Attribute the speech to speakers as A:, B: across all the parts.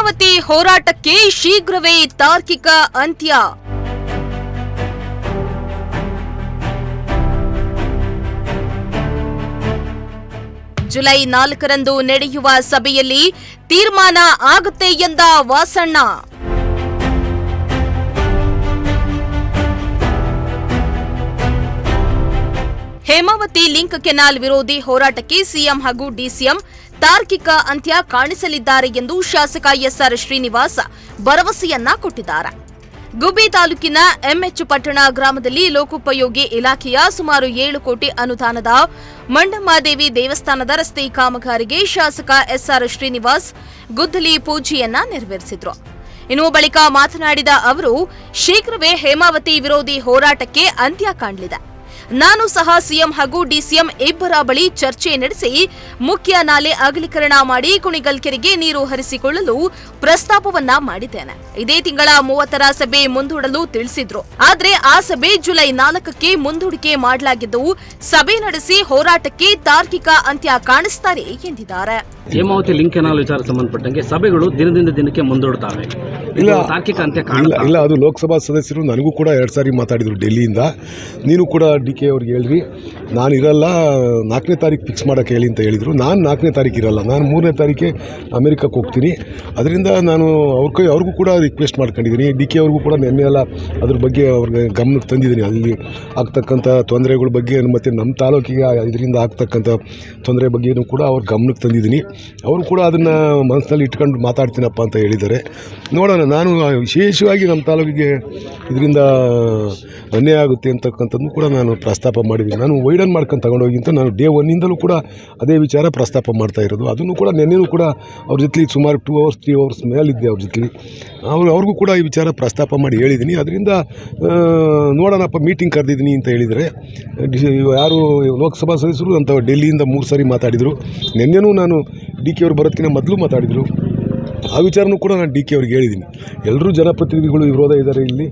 A: ಹೇಮಾವತಿ ಹೋರಾಟಕ್ಕೆ ಶೀಘ್ರವೇ ತಾರ್ಕಿಕ ಅಂತ್ಯ. ಜುಲೈ 4ರಂದು ನಡೆಯುವ ಸಭೆಯಲ್ಲಿ ತೀರ್ಮಾನ ಆಗುತ್ತೆ ಎಂದ ವಾಸಣ್ಣ. ಹೇಮಾವತಿ ಲಿಂಕ್ ಕೆನಾಲ್ ವಿರೋಧಿ ಹೋರಾಟಕ್ಕೆ ಸಿಎಂ ಹಾಗೂ ಡಿಸಿಎಂ ತಾರ್ಕಿಕ ಅಂತ್ಯ ಕಾಣಿಸಲಿದ್ದಾರೆ ಎಂದು ಶಾಸಕ ಎಸ್ಆರ್ ಶ್ರೀನಿವಾಸ್ ಭರವಸೆಯನ್ನ ಕೊಟ್ಟಿದ್ದಾರೆ. ಗುಬ್ಬಿ ತಾಲೂಕಿನ ಎಂಎಚ್ ಪಟ್ಟಣ ಗ್ರಾಮದಲ್ಲಿ ಲೋಕೋಪಯೋಗಿ ಇಲಾಖೆಯ ಸುಮಾರು 7 ಕೋಟಿ ಅನುದಾನದ ಮಂಡಮ್ಮಾದೇವಿ ದೇವಸ್ಥಾನದ ರಸ್ತೆ ಕಾಮಗಾರಿಗೆ ಶಾಸಕ ಎಸ್ಆರ್ ಶ್ರೀನಿವಾಸ್ ಗುದ್ದಲಿ ಪೂಜೆಯನ್ನ ನೆರವೇರಿಸಿದ್ರು. ಇನ್ನು ಬಳಿಕ ಮಾತನಾಡಿದ ಅವರು, ಶೀಘ್ರವೇ ಹೇಮಾವತಿ ವಿರೋಧಿ ಹೋರಾಟಕ್ಕೆ ಅಂತ್ಯ ಕಾಣಲಿದೆ. ನಾನು ಸಹ ಸಿಎಂ ಹಾಗೂ ಡಿಸಿಎಂ ಇಬ್ಬರ ಬಳಿ ಚರ್ಚೆ ನಡೆಸಿ ಮುಖ್ಯ ನಾಲೆ ಅಗಲೀಕರಣ ಮಾಡಿ ಕುಣಿಗಲ್ ಕೆರೆಗೆ ನೀರು ಹರಿಸಿಕೊಳ್ಳಲು ಪ್ರಸ್ತಾಪವನ್ನ ಮಾಡಿದ್ದೇನೆ. ಇದೇ ತಿಂಗಳ 30ರ ಸಭೆ ಮುಂದೂಡಲು ತಿಳಿಸಿದ್ರು. ಆದ್ರೆ ಆ ಸಭೆ ಜುಲೈ 4ಕ್ಕೆ ಮುಂದೂಡಿಕೆ ಮಾಡಲಾಗಿದ್ದು, ಸಭೆ ನಡೆಸಿ ಹೋರಾಟಕ್ಕೆ ತಾರ್ಕಿಕ ಅಂತ್ಯ ಕಾಣಿಸ್ತಾರೆ ಎಂದಿದ್ದಾರೆ.
B: ಹೇಮಾವತಿ ಲಿಂಕ್ ಕೆನಾಲ್ ವಿಚಾರ ಸಂಬಂಧಪಟ್ಟಂಗೆ ಸಭೆಗಳು ದಿನದಿಂದ ದಿನಕ್ಕೆ ಮುಂದೂಡುತ್ತವೆ. ತಾರ್ಕಿಕ ಅಂತ್ಯ
C: ಇಲ್ಲ, ಅದು ಲೋಕಸಭಾ ಸದಸ್ಯರು ನನಗೂ ಕೂಡ 2 ಸಾರಿ ಮಾತಾಡಿದ್ರು ಡೆಲ್ಲಿಯಿಂದ. ನೀನು ಕೂಡ ಡಿ.ಕೆ ಅವ್ರಿಗೆ ಹೇಳ್ರಿ, ನಾನು ಇರಲ್ಲ, 4ನೇ ತಾರೀಕು ಫಿಕ್ಸ್ ಮಾಡೋಕ್ಕೆ ಹೇಳಿ ಅಂತ ಹೇಳಿದರು. ನಾನು 4ನೇ ತಾರೀಕು ಇರಲ್ಲ, ನಾನು 3ನೇ ತಾರೀಕೆ ಅಮೆರಿಕಕ್ಕೆ ಹೋಗ್ತೀನಿ. ಅದರಿಂದ ನಾನು ಅವ್ರಿಗೂ ಕೂಡ ರಿಕ್ವೆಸ್ಟ್ ಮಾಡ್ಕೊಂಡಿದ್ದೀನಿ. ಡಿ.ಕೆ ಅವ್ರಿಗೂ ಕೂಡ ನಿನ್ನೆ ಎಲ್ಲ ಅದ್ರ ಬಗ್ಗೆ ಅವ್ರಿಗೆ ಗಮನಕ್ಕೆ ತಂದಿದ್ದೀನಿ. ಅಲ್ಲಿ ಆಗ್ತಕ್ಕಂಥ ತೊಂದರೆಗಳ ಬಗ್ಗೆ ಮತ್ತು ನಮ್ಮ ತಾಲೂಕಿಗೆ ಇದರಿಂದ ಆಗ್ತಕ್ಕಂಥ ತೊಂದರೆ ಬಗ್ಗೆಯೂ ಕೂಡ ಅವ್ರ ಗಮನಕ್ಕೆ ತಂದಿದ್ದೀನಿ. ಅವರು ಕೂಡ ಅದನ್ನು ಮನಸ್ಸಿನಲ್ಲಿ ಇಟ್ಕೊಂಡು ಮಾತಾಡ್ತೀನಪ್ಪ ಅಂತ ಹೇಳಿದ್ದಾರೆ. ನೋಡೋಣ. ನಾನು ವಿಶೇಷವಾಗಿ ನಮ್ಮ ತಾಲೂಕಿಗೆ ಇದರಿಂದ ಅನ್ಯಾಯ ಆಗುತ್ತೆ ಅಂತಕ್ಕಂಥದ್ದು ಕೂಡ ನಾನು ಪ್ರಸ್ತಾಪ ಮಾಡಿದ್ದೀನಿ. ನಾನು ವೈಡನ್ ಮಾಡ್ಕೊಂಡು ತಗೊಂಡೋಗಿ ಅಂತ ನಾನು ಡೇ 1ಇಂದಲೂ ಕೂಡ ಅದೇ ವಿಚಾರ ಪ್ರಸ್ತಾಪ ಮಾಡ್ತಾ ಇರೋದು. ಅದನ್ನು ಕೂಡ ನಿನ್ನೆನೂ ಕೂಡ ಅವ್ರ ಜೊತೆ ಸುಮಾರು 2 ಅವರ್ಸ್ 3 ಅವರ್ಸ್ ಮೇಲಿದ್ದೆ ಅವ್ರ ಜೊತೆ. ಅವ್ರಿಗೂ ಕೂಡ ಈ ವಿಚಾರ ಪ್ರಸ್ತಾಪ ಮಾಡಿ ಹೇಳಿದ್ದೀನಿ. ಅದರಿಂದ ನೋಡೋಣಪ್ಪ, ಮೀಟಿಂಗ್ ಕರೆದಿದ್ದೀನಿ ಅಂತ ಹೇಳಿದರೆ ಯಾರು ಲೋಕಸಭಾ ಸದಸ್ಯರು ಅಂತ ಡೆಲ್ಲಿಯಿಂದ 3 ಸಾರಿ ಮಾತಾಡಿದರು. ನಿನ್ನೆನೂ ನಾನು ಡಿ.ಕೆ ಅವ್ರು ಬರೋದಕ್ಕಿಂತ ಮೊದಲು ಮಾತಾಡಿದರು. ಆ ವಿಚಾರನೂ ಕೂಡ ನಾನು ಡಿ.ಕೆ ಅವ್ರಿಗೆ ಹೇಳಿದ್ದೀನಿ. ಎಲ್ಲರೂ ಜನಪ್ರತಿನಿಧಿಗಳು ವಿರೋಧ ಇದ್ದಾರೆ, ಇಲ್ಲಿ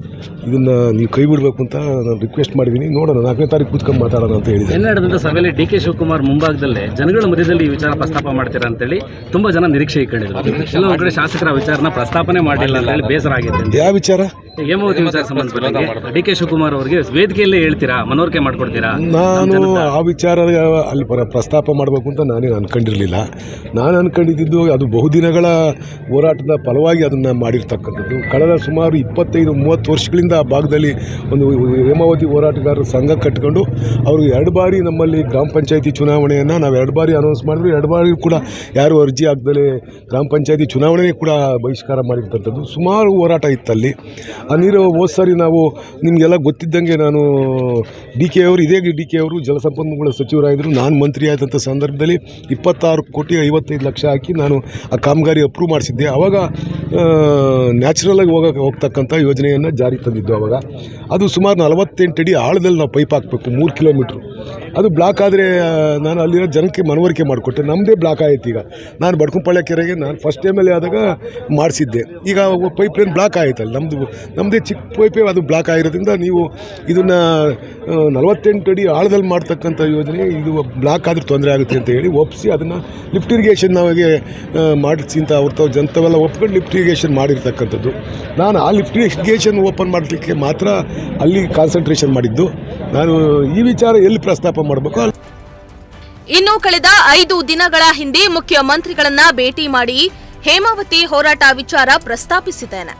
C: ಇದನ್ನು ನೀವು ಕೈ ಬಿಡಬೇಕು ಅಂತ ನಾನು ರಿಕ್ವೆಸ್ಟ್ ಮಾಡಿದ್ದೀನಿ. ನೋಡೋಣ, 4ನೇ ತಾರೀಕು ಕೂತ್ಕೊಂಡು ಮಾತಾಡೋಣ ಅಂತ ಹೇಳಿದ್ದೀನಿ.
B: ನಡೆದಂಥ ಸಭೆಯಲ್ಲಿ ಡಿ.ಕೆ ಶಿವಕುಮಾರ್ ಮುಂಭಾಗದಲ್ಲೇ ಜನಗಳ ಮಧ್ಯದಲ್ಲಿ ಈ ವಿಚಾರ ಪ್ರಸ್ತಾಪ ಮಾಡ್ತೀರಾ ಅಂತೇಳಿ ತುಂಬ ಜನ ನಿರೀಕ್ಷೆ ಇಟ್ಕೊಂಡಿದ್ರು. ಕೆಲವೊಂದು ಕಡೆ ಶಾಸಕರ ವಿಚಾರನ ಪ್ರಸ್ತಾಪನೆ ಮಾಡಿಲ್ಲ ಅಂತ ಹೇಳಿ ಬೇಸರ ಆಗಿದೆ.
C: ಯಾವ ವಿಚಾರ?
B: ಹೇಮಾವತಿ ವಿಚಾರ ಸಂಬಂಧಪಟ್ಟ ಡಿ.ಕೆ ಶಿವಕುಮಾರ್ ಅವರಿಗೆ ವೇದಿಕೆಯಲ್ಲೇ ಹೇಳ್ತೀರಾ, ಮನವರಿಕೆ ಮಾಡಿಕೊಡ್ತೀರಾ?
C: ನಾನು ಆ ವಿಚಾರ ಅಲ್ಲಿ ಪ್ರಸ್ತಾಪ ಮಾಡಬೇಕು ಅಂತ ನಾನೇನು ಅಂದ್ಕೊಂಡಿರಲಿಲ್ಲ. ನಾನು ಅಂದ್ಕೊಂಡಿದ್ದು ಅದು ಬಹುದಿನಗಳ ಹೋರಾಟದ ಫಲವಾಗಿ ಅದನ್ನು ಮಾಡಿರ್ತಕ್ಕಂಥದ್ದು. ಕಳೆದ ಸುಮಾರು 25-30 ವರ್ಷಗಳಿಂದ ಆ ಭಾಗದಲ್ಲಿ ಒಂದು ಹೇಮಾವತಿ ಹೋರಾಟಗಾರರ ಸಂಘ ಕಟ್ಕೊಂಡು ಅವರು 2 ಬಾರಿ ನಮ್ಮಲ್ಲಿ ಗ್ರಾಮ ಪಂಚಾಯತಿ ಚುನಾವಣೆಯನ್ನು ನಾವು 2 ಬಾರಿ ಅನೌನ್ಸ್ ಮಾಡಿದ್ರು. 2 ಬಾರಿ ಕೂಡ ಯಾರು ಅರ್ಜಿ ಹಾಕ್ದಲೇ ಗ್ರಾಮ ಪಂಚಾಯತಿ ಚುನಾವಣೆ ಕೂಡ ಬಹಿಷ್ಕಾರ ಮಾಡಿರ್ತಕ್ಕಂಥದ್ದು. ಸುಮಾರು ಹೋರಾಟ ಇತ್ತಲ್ಲಿ. ಆ ನೀರು ಹೋದ ಸಾರಿ ನಾವು ನಿಮಗೆಲ್ಲ ಗೊತ್ತಿದ್ದಂಗೆ ನಾನು ಡಿ.ಕೆ ಅವರು ಡಿ.ಕೆ ಅವರು ಜಲಸಂಪನ್ಮೂಲ ಸಚಿವರಾಗಿದ್ದರು. ನಾನು ಮಂತ್ರಿ ಆದಂಥ ಸಂದರ್ಭದಲ್ಲಿ 26,55,00,000 ಹಾಕಿ ನಾನು ಆ ಕಾಮಗಾರಿ ಅಪ್ರೂವ್ ಮಾಡಿಸಿದ್ದೆ. ಆವಾಗ ನ್ಯಾಚುರಲಾಗಿ ಹೋಗ್ತಕ್ಕಂಥ ಯೋಜನೆಯನ್ನು ಜಾರಿ ತಂದಿದ್ದು. ಆವಾಗ ಅದು ಸುಮಾರು 48 ಅಡಿ ಆಳದಲ್ಲಿ ನಾವು ಪೈಪ್ ಹಾಕಬೇಕು, 3 ಕಿಲೋಮೀಟ್ರು. ಅದು ಬ್ಲಾಕ್ ಆದರೆ ನಾನು ಅಲ್ಲಿರೋ ಜನಕ್ಕೆ ಮನವರಿಕೆ ಮಾಡಿಕೊಟ್ಟೆ. ನಮ್ಮದೇ ಬ್ಲಾಕ್ ಆಯಿತು. ಈಗ ನಾನು ಬಡ್ಕಂಪಾಳ್ಯ ಕೆರೆಗೆ ನಾನು ಫಸ್ಟ್ ಟೈಮಲ್ಲಿ ಆದಾಗ ಮಾಡಿಸಿದ್ದೆ. ಈಗ ಪೈಪ್ ಲೈನ್ ಬ್ಲಾಕ್ ಆಯಿತಲ್ಲ, ನಮ್ಮದೇ ಚಿಕ್ಕ ಪೈಪೇ ಅದು ಬ್ಲಾಕ್ ಆಗಿರೋದ್ರಿಂದ ನೀವು ಇದನ್ನು 48 ಅಡಿ ಆಳದಲ್ಲಿ ಮಾಡ್ತಕ್ಕಂಥ ಯೋಜನೆ ಇದು ಬ್ಲಾಕ್ ಆದರೂ ತೊಂದರೆ ಆಗುತ್ತೆ ಅಂತ ಹೇಳಿ ಒಪ್ಪಿಸಿ ಅದನ್ನು ಲಿಫ್ಟ್ ಇರಿಗೇಷನ್ ನಮಗೆ ಮಾಡಿಸಿ ಅಂತ ಅವ್ರ ಜನತೆಲ್ಲ ಒಪ್ಕೊಂಡು ಲಿಫ್ಟ್ ಇರಿಗೇಷನ್ ಮಾಡಿರ್ತಕ್ಕಂಥದ್ದು. ನಾನು ಆ ಲಿಫ್ಟ್ ಇರಿಗೇಷನ್ ಓಪನ್ ಮಾಡಲಿಕ್ಕೆ ಮಾತ್ರ ಅಲ್ಲಿ ಕಾನ್ಸಂಟ್ರೇಷನ್ ಮಾಡಿದ್ದು. ನಾನು ಈ ವಿಚಾರ ಎಲ್ಲಿ ಪ್ರಸ್ತಾಪ ಮಾಡಬೇಕು.
A: ಇನ್ನು ಕಳೆದ 5 ದಿನಗಳ ಹಿಂದೆ ಮುಖ್ಯಮಂತ್ರಿಗಳನ್ನ ಭೇಟಿ ಮಾಡಿ ಹೇಮಾವತಿ ಹೋರಾಟ ವಿಚಾರ ಪ್ರಸ್ತಾಪಿಸಿದ್ದೇನೆ.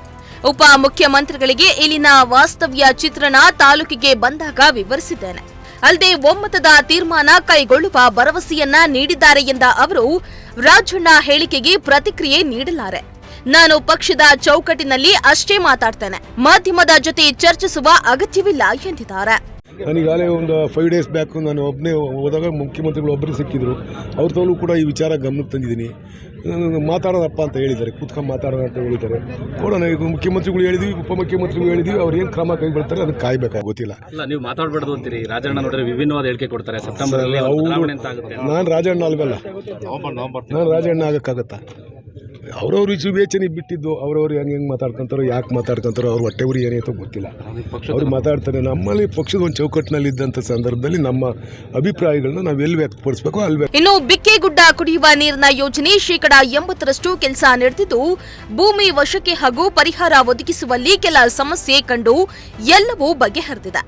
A: ಉಪ ಮುಖ್ಯಮಂತ್ರಿಗಳಿಗೆ ಇಲ್ಲಿನ ವಾಸ್ತವ್ಯ ಚಿತ್ರಣ ತಾಲೂಕಿಗೆ ಬಂದಾಗ ವಿವರಿಸಿದ್ದೇನೆ. ಅಲ್ಲದೆ ಒಮ್ಮತದ ತೀರ್ಮಾನ ಕೈಗೊಳ್ಳುವ ಭರವಸೆಯನ್ನ ನೀಡಿದ್ದಾರೆ ಎಂದ ಅವರು, ರಾಜಣ್ಣ ಹೇಳಿಕೆಗೆ ಪ್ರತಿಕ್ರಿಯೆ ನೀಡಲಾರೆ. ನಾನು ಪಕ್ಷದ ಚೌಕಟ್ಟಿನಲ್ಲಿ ಅಷ್ಟೇ ಮಾತಾಡ್ತೇನೆ, ಮಾಧ್ಯಮದ ಜೊತೆ ಚರ್ಚಿಸುವ ಅಗತ್ಯವಿಲ್ಲ ಎಂದಿದ್ದಾರೆ.
C: ನನಗಾಗಲೇ ಒಂದು 5 ಡೇಸ್ ಬ್ಯಾಕ್ ನಾನು ಒಬ್ಬನೇ ಹೋದಾಗ ಮುಖ್ಯಮಂತ್ರಿಗಳು ಒಬ್ಬರು ಸಿಕ್ಕಿದ್ರು. ಅವ್ರ ತೋಲು ಕೂಡ ಈ ವಿಚಾರ ಗಮನಕ್ಕೆ ತಂದಿದ್ದೀನಿ. ಮಾತಾಡೋದಪ್ಪ ಅಂತ ಹೇಳಿದ್ದಾರೆ, ಕೂತ್ಕೊಂಡು ಮಾತಾಡೋಣ ಅಂತ ಹೇಳಿದ್ದಾರೆ. ನೋಡೋಣ, ಈಗ ಮುಖ್ಯಮಂತ್ರಿಗಳು ಹೇಳಿದ್ವಿ, ಉಪಮುಖ್ಯಮಂತ್ರಿಗಳು ಹೇಳಿದ್ವಿ, ಅವ್ರು ಏನು ಕ್ರಮ ಕೈಗೊಳ್ತಾರೆ ಅದಕ್ಕೆ ಕಾಯ್ಬೇಕಾಗಿ ಗೊತ್ತಿಲ್ಲ.
B: ನೀವು ಮಾತಾಡಬಾರ್ದು ಅಂತೀರಿ. ರಾಜಣ್ಣ ನೋಡಿದ್ರೆ ವಿಭಿನ್ನವಾದ ಹೇಳಿಕೆ ಕೊಡ್ತಾರೆ. ಸೆಪ್ಟೆಂಬರ್
C: ನಾನು ರಾಜಣ್ಣ ಅಲ್ವಲ್ಲ, ನಾನು ರಾಜಣ್ಣ ಆಗಕ್ಕಾಗತ್ತಾ? ಅವ್ರವ್ರ ವಿವೇಚನೆ ಬಿಟ್ಟಿದ್ದು ಅವ್ರವ್ರು ಹೆಂಗೆ ಮಾತಾಡ್ಕೊಂತಾರೋ ಯಾಕೆ ಮಾತಾಡ್ಕೊಂತಾರೋ ಅವ್ರ ಹೊಟ್ಟೆ ಉರಿ ಏನಾಯ್ತೋ ಗೊತ್ತಿಲ್ಲ. ಅವ್ರು ಮಾತಾಡ್ತಾರೆ. ನಮ್ಮಲ್ಲಿ ಪಕ್ಷದ ಒಂದು ಚೌಕಟ್ಟಿನಲ್ಲಿ ಇದ್ದಂಥ ಸಂದರ್ಭದಲ್ಲಿ ನಮ್ಮ ಅಭಿಪ್ರಾಯಗಳನ್ನ ನಾವು ಎಲ್ಲಿ ವ್ಯಕ್ತಪಡಿಸಬೇಕು ಅಲ್ಲಿ.
A: ಇನ್ನು ಬಿಕ್ಕೆಗುಡ್ಡ ಕುಡಿಯುವ ನೀರಿನ ಯೋಜನೆ 80% ಕೆಲಸ ನಡೆದಿದ್ದು ಭೂಮಿ ವಶಕ್ಕೆ ಹಾಗೂ ಪರಿಹಾರ ಒದಗಿಸುವಲ್ಲಿ ಕೆಲ ಸಮಸ್ಯೆ ಕಂಡು ಎಲ್ಲವೂ ಬಗೆಹರಿದಿದೆ.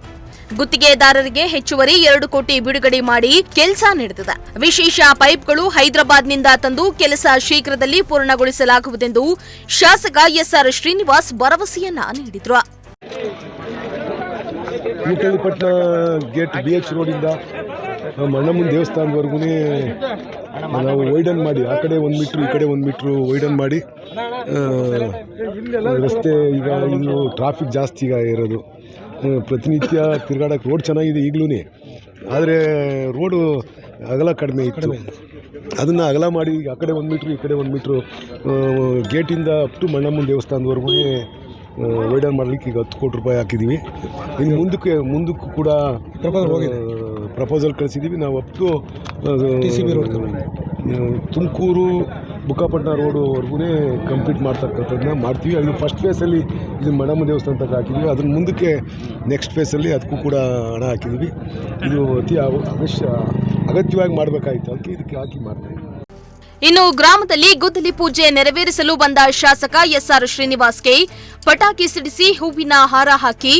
A: ಗುತ್ತಿಗೆದಾರರಿಗೆ ಹೆಚ್ಚುವರಿ 2 ಕೋಟಿ ಬಿಡುಗಡೆ ಮಾಡಿ ಕೆಲಸ ನಡೆದಿದೆ. ವಿಶೇಷ ಪೈಪ್ಗಳು ಹೈದರಾಬಾದ್ನಿಂದ ತಂದು ಕೆಲಸ ಶೀಘ್ರದಲ್ಲಿ ಪೂರ್ಣಗೊಳಿಸಲಾಗುವುದೆಂದು ಶಾಸಕ ಎಸ್ಆರ್ ಶ್ರೀನಿವಾಸ್ ಭರವಸೆಯನ್ನ ನೀಡಿದ್ರು.
C: ಮುಟ್ಟಳ್ಳಿಪಟ್ಟಣ ಗೇಟ್ BH ರೋಡಿಂದ ಮಣ್ಣಮ್ಮನ ದೇವಸ್ಥಾನದವರೆಗೂ ನಾವು ವೈಡನ್ ಮಾಡಿ ಆ ಕಡೆ 1 ಮೀಟ್ರು ಈ ಕಡೆ 1 ಮೀಟ್ರು ವೈಡನ್ ಮಾಡಿ ರಸ್ತೆ ಈಗ ಇನ್ನು ಟ್ರಾಫಿಕ್ ಜಾಸ್ತಿ ಈಗ ಇರೋದು. ಪ್ರತಿನಿತ್ಯ ತಿರುಗಾಡೋಕ್ಕೆ ರೋಡ್ ಚೆನ್ನಾಗಿದೆ ಈಗಲೂ, ಆದರೆ ರೋಡು ಅಗಲ ಕಡಿಮೆ ಇತ್ತು. ಅದನ್ನು ಅಗಲ ಮಾಡಿ ಆ ಕಡೆ 1 ಮೀಟ್ರು ಈ ಕಡೆ 1 ಮೀಟ್ರು ಗೇಟಿಂದ ಅಪ್ ಟು ಮಣ್ಣಮ್ಮನ ದೇವಸ್ಥಾನದವರೆಗೂ ವೈಡನ್ ಮಾಡಲಿಕ್ಕೆ ಈಗ 10 ಕೋಟಿ ರೂಪಾಯಿ ಹಾಕಿದ್ದೀವಿ. ಇನ್ನು ಮುಂದಕ್ಕೂ ಕೂಡ ಪ್ರಪೋಸಲ್ ಕಳಿಸಿದ್ದೀವಿ. ನಾವು up to TCB road Tumakuru Bukkapatna ರೋಡುವರೆಗೂ ಕಂಪ್ಲೀಟ್ ಮಾಡ್ತಕ್ಕಂಥದ್ದನ್ನ ಮಾಡ್ತೀವಿ. ಅದು ಫಸ್ಟ್ ಫೇಸಲ್ಲಿ ಇದು ಮಣ್ಣಮ್ಮ ದೇವಸ್ಥಾನ ತನಕ ಹಾಕಿದ್ದೀವಿ. ಅದ್ರ ಮುಂದಕ್ಕೆ ನೆಕ್ಸ್ಟ್ ಫೇಸಲ್ಲಿ ಅದಕ್ಕೂ ಕೂಡ ಹಣ ಹಾಕಿದ್ದೀವಿ. ಇದು ಅತಿ ಅಗತ್ಯವಾಗಿ ಮಾಡಬೇಕಾಯಿತು, ಅದಕ್ಕೆ ಇದಕ್ಕೆ ಹಾಕಿ ಮಾಡ್ತಾಯಿದ್ದೀವಿ.
A: ಇನ್ನು ಗ್ರಾಮದಲ್ಲಿ ಗುದ್ದಲಿ ಪೂಜೆ ನೆರವೇರಿಸಲು ಬಂದ ಶಾಸಕ ಎಸ್ಆರ್ ಶ್ರೀನಿವಾಸ್ಗೆ ಪಟಾಕಿ ಸಿಡಿಸಿ ಹೂವಿನ ಹಾರ ಹಾಕಿ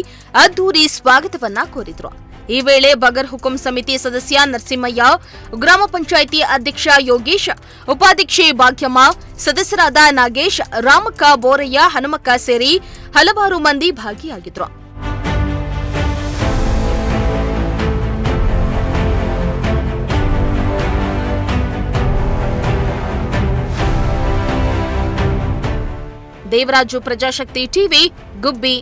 A: ಅದ್ದೂರಿ ಸ್ವಾಗತವನ್ನ ಕೋರಿದ್ರು. ಈ ವೇಳೆ ಬಗರ್ ಹುಕುಂ ಸಮಿತಿ ಸದಸ್ಯ ನರಸಿಂಹಯ್ಯ, ಗ್ರಾಮ ಪಂಚಾಯಿತಿ ಅಧ್ಯಕ್ಷ ಯೋಗೇಶ್, ಉಪಾಧ್ಯಕ್ಷೆ ಭಾಗ್ಯಮ್ಮ, ಸದಸ್ಯರಾದ ನಾಗೇಶ್, ರಾಮಕ್ಕ, ಬೋರಯ್ಯ, ಹನುಮಕ್ಕ ಸೇರಿ ಹಲವಾರು ಮಂದಿ ಭಾಗಿಯಾಗಿದ್ರು. ದೇವರಾಜು, ಪ್ರಜಾಶಕ್ತಿ ಟಿವಿ, ಗುಬ್ಬಿ.